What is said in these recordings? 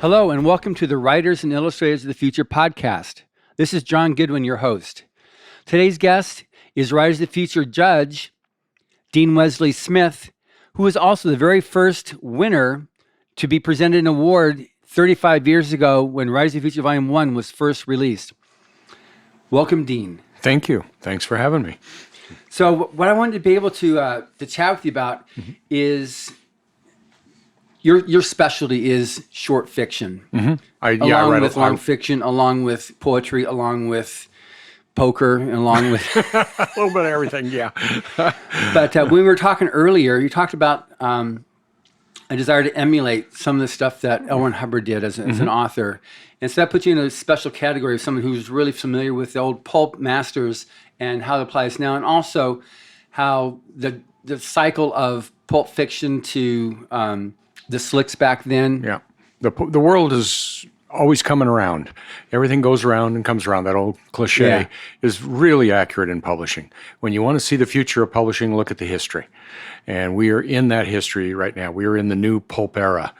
Hello, and welcome to the Writers and Illustrators of the Future podcast. This is John Goodwin, your host. Today's guest is Writers of the Future judge, Dean Wesley Smith, who was also the very first winner to be presented an award 35 years ago when Writers of the Future Volume 1 was first released. Welcome, Dean. Thank you. Thanks for having me. So what I wanted to be able to chat with you about is your specialty is short fiction. Along with long fiction, along with poetry, along with poker, and along with a little bit of everything, yeah. But when we were talking earlier, you talked about a desire to emulate some of the stuff that L. Ron Hubbard did as an author. And so that puts you in a special category of someone who's really familiar with the old pulp masters and how it applies now, and also how the cycle of pulp fiction to the slicks back then. Yeah. The world is always coming around. Everything goes around and comes around. That old cliche is really accurate in publishing. When you want to see the future of publishing, look at the history. And we are in that history right now. We are in the new pulp era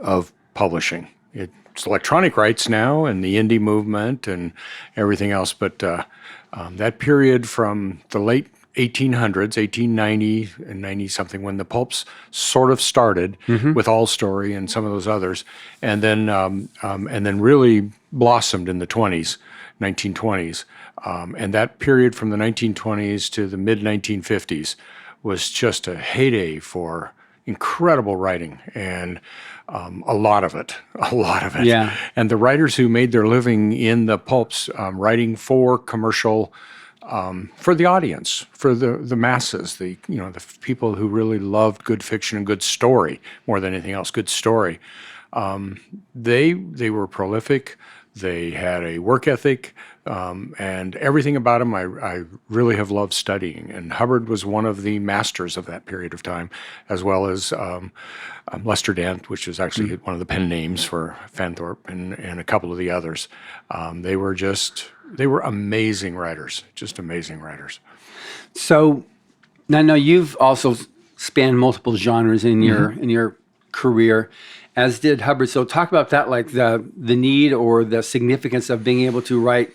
of publishing. It's electronic rights now and the indie movement and everything else. But that period from the late 1800s, 1890 and 90-something, when the pulps sort of started with All Story and some of those others, and then really blossomed in the 1920s. And that period from the 1920s to the mid-1950s was just a heyday for incredible writing, and a lot of it. Yeah. And the writers who made their living in the pulps, writing for commercial, for the audience, for the masses, the people who really loved good fiction and good story more than anything else, good story. They were prolific. They had a work ethic, and everything about them I really have loved studying. And Hubbard was one of the masters of that period of time, as well as Lester Dent, which is actually one of the pen names for Fanthorpe, and a couple of the others. They were amazing writers, just amazing writers. So now you've also spanned multiple genres in your career, as did Hubbard. So talk about that, like the need or the significance of being able to write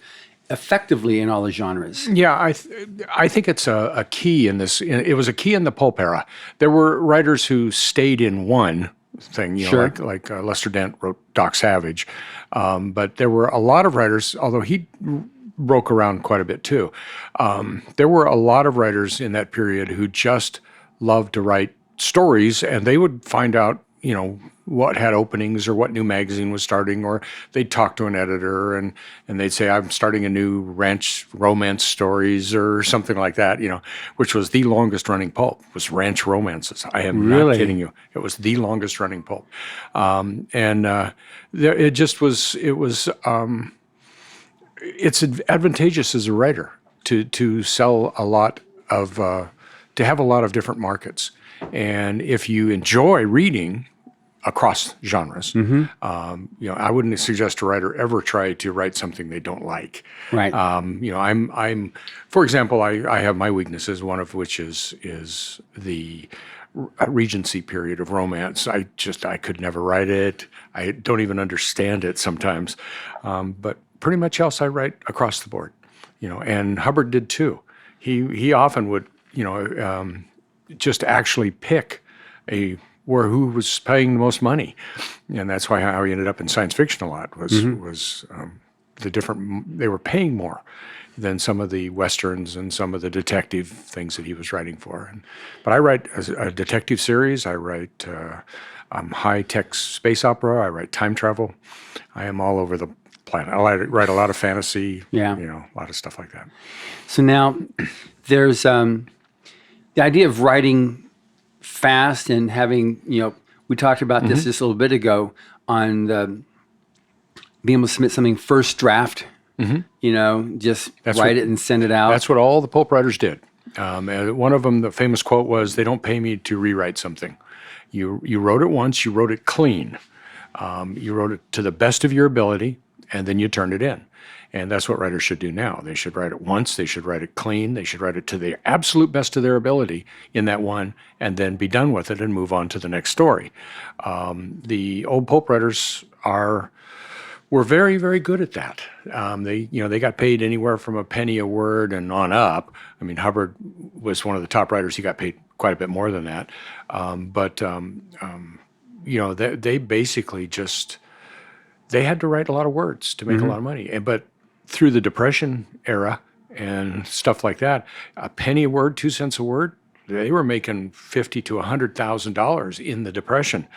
effectively in all the genres. Yeah, I think it's a key in this. It was a key in the pulp era. There were writers who stayed in one thing, like Lester Dent wrote Doc Savage, but there were a lot of writers, although he broke around quite a bit too. There were a lot of writers in that period who just loved to write stories, and they would find out, what had openings or what new magazine was starting, or they'd talk to an editor and they'd say, I'm starting a new ranch romance stories or something like that, which was the longest running pulp, was Ranch Romances. I am not kidding you. It was the longest running pulp. It's advantageous as a writer to sell a lot of, to have a lot of different markets. And if you enjoy reading across genres, I wouldn't suggest a writer ever try to write something they don't like. Right. I'm, for example, I have my weaknesses, one of which is the Regency period of romance. I could never write it. I don't even understand it sometimes. But pretty much else I write across the board, and Hubbard did too. He often would, just actually pick who was paying the most money, and that's how he ended up in science fiction a lot. They were paying more than some of the westerns and some of the detective things that he was writing for. But I write a detective series. I write high-tech space opera. I write time travel. I am all over the planet. I write a lot of fantasy. Yeah. A lot of stuff like that. So now there's the idea of writing fast and having, we talked about this just a little bit ago on being able to submit something first draft, just write it and send it out. That's what all the pulp writers did. And one of them, the famous quote was, they don't pay me to rewrite something. You wrote it once, you wrote it clean. You wrote it to the best of your ability, and then you turned it in. And that's what writers should do now. They should write it once. They should write it clean. They should write it to the absolute best of their ability in that one, and then be done with it and move on to the next story. The old pulp writers were very, very good at that. They got paid anywhere from a penny a word and on up. I mean, Hubbard was one of the top writers. He got paid quite a bit more than that. They basically they had to write a lot of words to make a lot of money. But through the Depression era and stuff like that, a penny a word, 2 cents a word, they were making $50,000 to $100,000 in the Depression,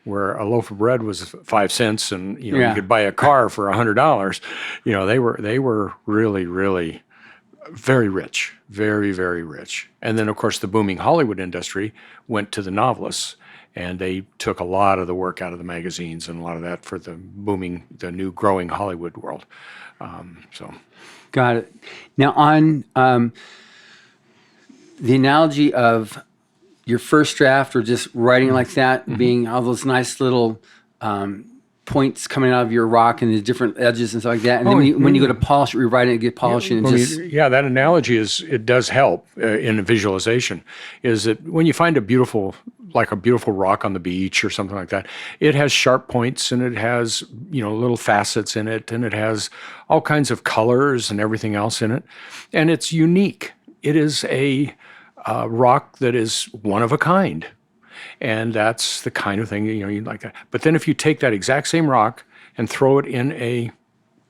where a loaf of bread was 5 cents, and you could buy a car for $100. They were really, really very rich, very, very rich. And then, of course, the booming Hollywood industry went to the novelists, and they took a lot of the work out of the magazines and a lot of that for the new growing Hollywood world. Got it. Now, on the analogy of your first draft or just writing like that, being all those nice little points coming out of your rock and the different edges and stuff like that. And then when you go to polish it, rewrite it, and get polishing. That analogy it does help in visualization. Is that when you find a beautiful rock on the beach or something like that, it has sharp points and it has, little facets in it, and it has all kinds of colors and everything else in it. And it's unique. It is a rock that is one of a kind. And that's the kind of thing, you'd like that. But then if you take that exact same rock and throw it in a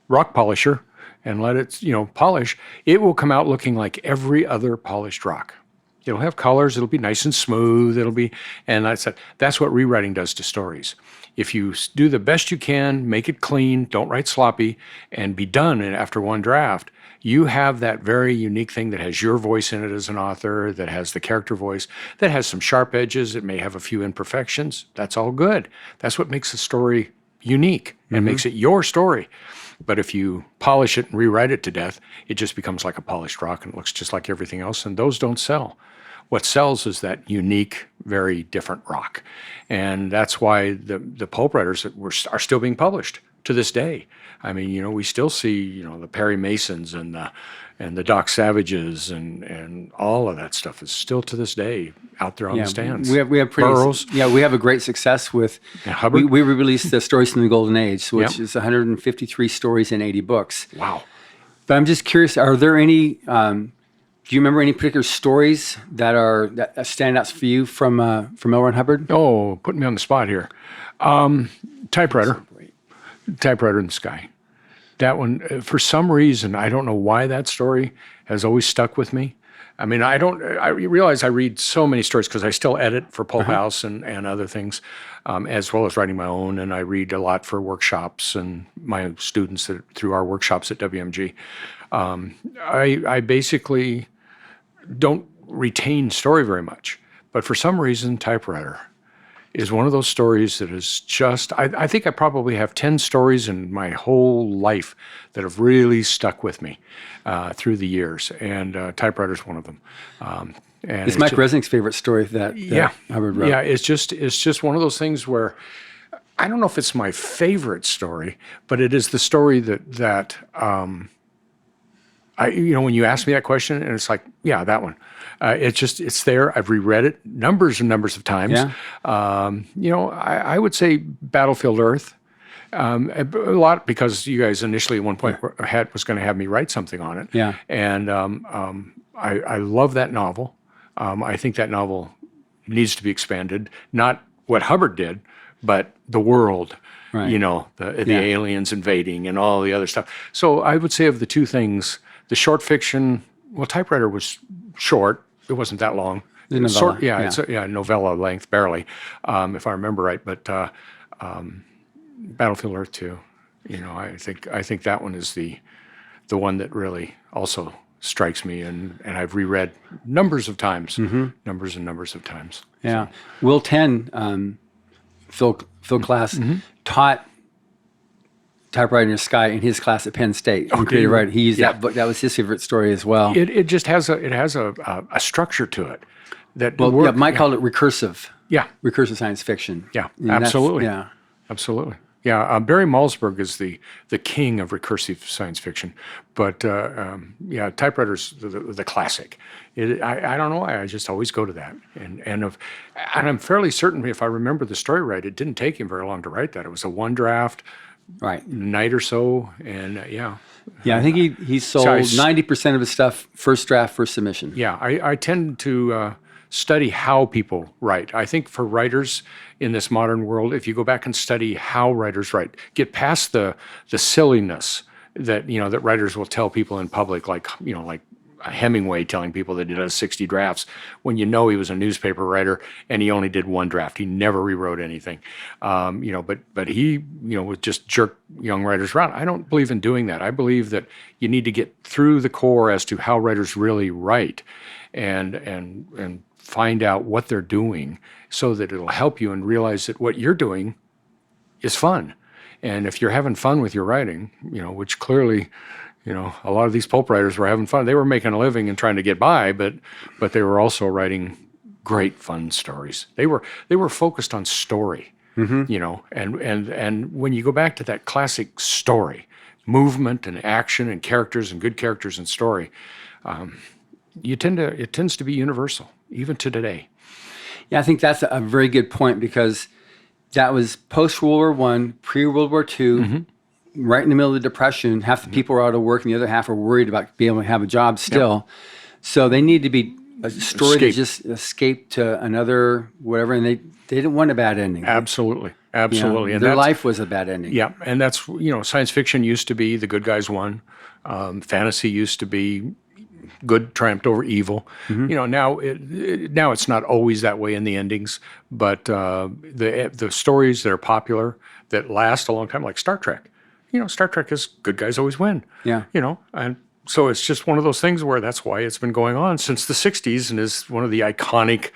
rock polisher and let it, polish, it will come out looking like every other polished rock. It'll have colors, it'll be nice and smooth, and that's what rewriting does to stories. If you do the best you can, make it clean, don't write sloppy, and be done after one draft, you have that very unique thing that has your voice in it as an author, that has the character voice, that has some sharp edges, it may have a few imperfections. That's all good. That's what makes a story unique and makes it your story. But if you polish it and rewrite it to death, it just becomes like a polished rock and it looks just like everything else, and those don't sell. What sells is that unique, very different rock. And that's why the pulp writers are still being published to this day. I mean, we still see, the Perry Masons and the Doc Savages and all of that stuff is still to this day out there on the stands. We have Burroughs. we have a great success with Hubbard. We released the Stories from the Golden Age, which is 153 stories and 80 books. Wow. But I'm just curious, are there any do you remember any particular stories that stand out for you from L. Ron Hubbard? Oh, put me on the spot here. Typewriter in the Sky. That one, for some reason, I don't know why that story has always stuck with me. I mean, I realize I read so many stories because I still edit for Pulphouse and other things, as well as writing my own, and I read a lot for workshops and my students through our workshops at WMG. I basically don't retain story very much, but for some reason, Typewriter is one of those stories that is just, I think I probably have 10 stories in my whole life that have really stuck with me through the years, and Typewriter is one of them. And it's Mike Resnick's favorite story that Hubbard wrote. Yeah, it's just one of those things where, I don't know if it's my favorite story, but it is the story that when you ask me that question, and it's like, yeah, that one. It's there. I've reread it numbers and numbers of times. Yeah. I would say Battlefield Earth, a lot because you guys initially at one point was going to have me write something on it. Yeah. And I love that novel. I think that novel needs to be expanded. Not what Hubbard did, but the world. Right. The aliens invading and all the other stuff. So I would say of the two things, the short fiction, Typewriter was short. It wasn't that long. Novella. It's a novella length, barely, if I remember right. But Battlefield Earth 2, I think that one is the one that really also strikes me, and I've reread numbers of times, numbers and numbers of times. Yeah. So. Will 10, Phil Class, taught Typewriter in the Sky in his class at Penn State. Creative writing. He used that book. That was his favorite story as well. It just has a structure to it. Mike called it recursive. Yeah. Recursive science fiction. Yeah, absolutely. Yeah. Absolutely. Yeah, Barry Malzberg is the king of recursive science fiction, but yeah, typewriter's the classic. I don't know why, I just always go to that, and I'm fairly certain, if I remember the story right, it didn't take him very long to write that. It was a one draft, Right. night or so, and yeah. Yeah, I think he sold 90% of his stuff first draft, first submission. Yeah, I tend to study how people write. I think for writers in this modern world, if you go back and study how writers write, get past the silliness that that writers will tell people in public, like Hemingway telling people that he does 60 drafts, when he was a newspaper writer and he only did one draft. He never rewrote anything. But he would just jerk young writers around. I don't believe in doing that. I believe that you need to get through the core as to how writers really write, and find out what they're doing, so that it'll help you and realize that what you're doing is fun. And if you're having fun with your writing, which clearly, a lot of these pulp writers were having fun. They were making a living and trying to get by, but they were also writing great fun stories. They were focused on story, and when you go back to that classic story, movement and action and characters and good characters and story, it tends to be universal, even to today. Yeah, I think that's a very good point, because that was post-World War I, pre-World War II, right in the middle of the Depression. Half the people were out of work and the other half were worried about being able to have a job still. Yep. So they need to be a story that just escaped to another whatever, and they didn't want a bad ending. Absolutely. And their life was a bad ending. Yeah, and that's, science fiction used to be the good guys won. Fantasy used to be good triumphed over evil. Now it's not always that way in the endings, but the stories that are popular, that last a long time, like Star Trek. Star Trek is good guys always win. Yeah. And so it's just one of those things where that's why it's been going on since the 60s, and is one of the iconic,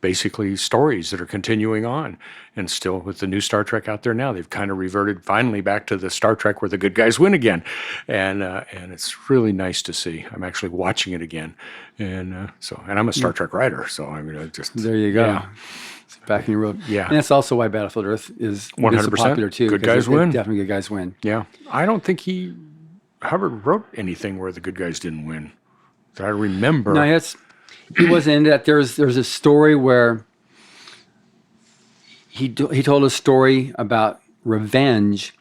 basically stories that are continuing on. And still, with the new Star Trek out there now, they've kind of reverted finally back to the Star Trek where the good guys win again. And it's really nice to see. I'm actually watching it again. And I'm a Star Trek writer, so just... There you go. Yeah. Back in your road. Yeah. And that's also why Battlefield Earth is 100% so popular too. Good guys win. Definitely good guys win. Yeah. I don't think Hubbard wrote anything where the good guys didn't win that I remember. No, he wasn't into that. There's a story where he told a story about revenge,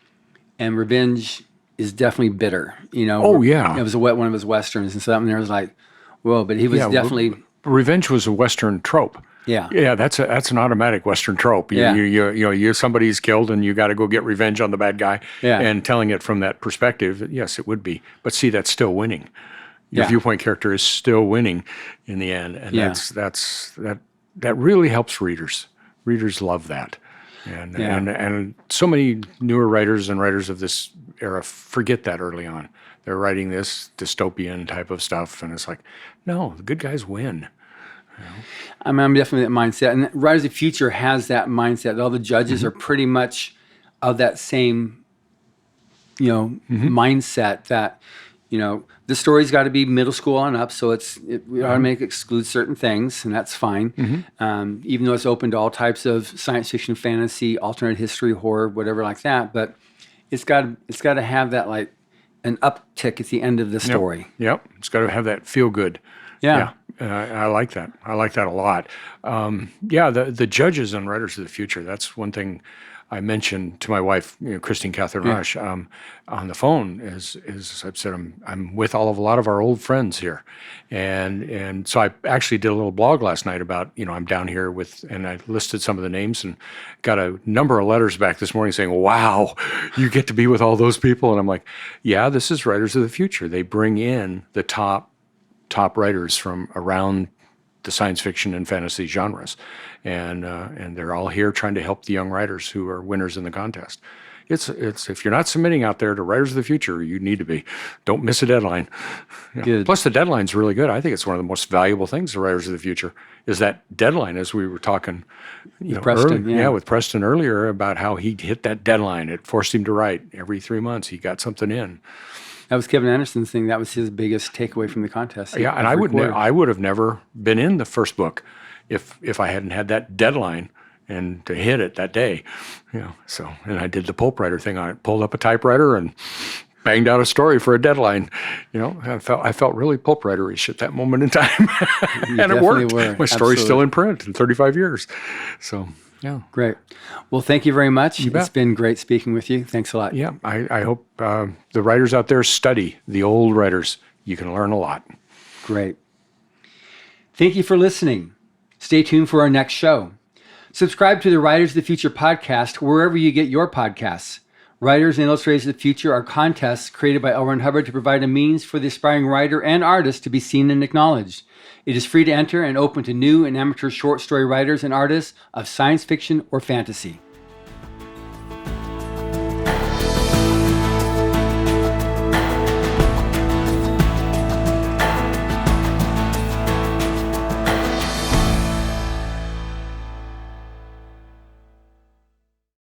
and revenge is definitely bitter. Oh, yeah. It was one of his westerns, and something there was like, whoa, but he was definitely... Revenge was a Western trope. Yeah. Yeah, that's an automatic Western trope. Somebody's killed and you got to go get revenge on the bad guy. Yeah. And telling it from that perspective, yes, it would be. But see, that's still winning. Your viewpoint character is still winning in the end, and that really helps readers. Readers love that. And so many newer writers and writers of this era forget that early on. They're writing this dystopian type of stuff, and it's like, no, the good guys win. I'm definitely that mindset. And Writers of the Future has that mindset. All the judges are pretty much of that same, mindset that, the story's got to be middle school on up. So we automatically exclude certain things, and that's fine. Even though it's open to all types of science fiction, fantasy, alternate history, horror, whatever like that. But it's got to have that, like, an uptick at the end of the story. Yep. It's got to have that feel good. Yeah. I like that. I like that a lot. The judges on Writers of the Future, that's one thing I mentioned to my wife, Kristine Kathryn Rusch, on the phone, is I've said, I'm with a lot of our old friends here. And so I actually did a little blog last night about, I'm down here and I listed some of the names and got a number of letters back this morning saying, wow, you get to be with all those people. And I'm like, yeah, this is Writers of the Future. They bring in the top writers from around the science fiction and fantasy genres, and they're all here trying to help the young writers who are winners in the contest. It's if you're not submitting out there to Writers of the Future, you need to be. Don't miss a deadline. Good. Plus, the deadline's really good. I think it's one of the most valuable things to Writers of the Future is that deadline. As we were talking, with Preston, with Preston earlier about how he hit that deadline. It forced him to write every 3 months. He got something in. That was Kevin Anderson's thing. That was his biggest takeaway from the contest. Yeah, and I would have never been in the first book if I hadn't had that deadline and to hit it that day. So, and I did the pulp writer thing. I pulled up a typewriter and banged out a story for a deadline. I felt really pulp writerish at that moment in time. And it worked. My story's still in print in 35 years. So, yeah. Great. Well, thank you very much. You bet. It's been great speaking with you. Thanks a lot. Yeah, I hope the writers out there study the old writers. You can learn a lot. Great. Thank you for listening. Stay tuned for our next show. Subscribe to the Writers of the Future podcast wherever you get your podcasts. Writers and Illustrators of the Future are contests created by L. Ron Hubbard to provide a means for the aspiring writer and artist to be seen and acknowledged. It is free to enter and open to new and amateur short story writers and artists of science fiction or fantasy.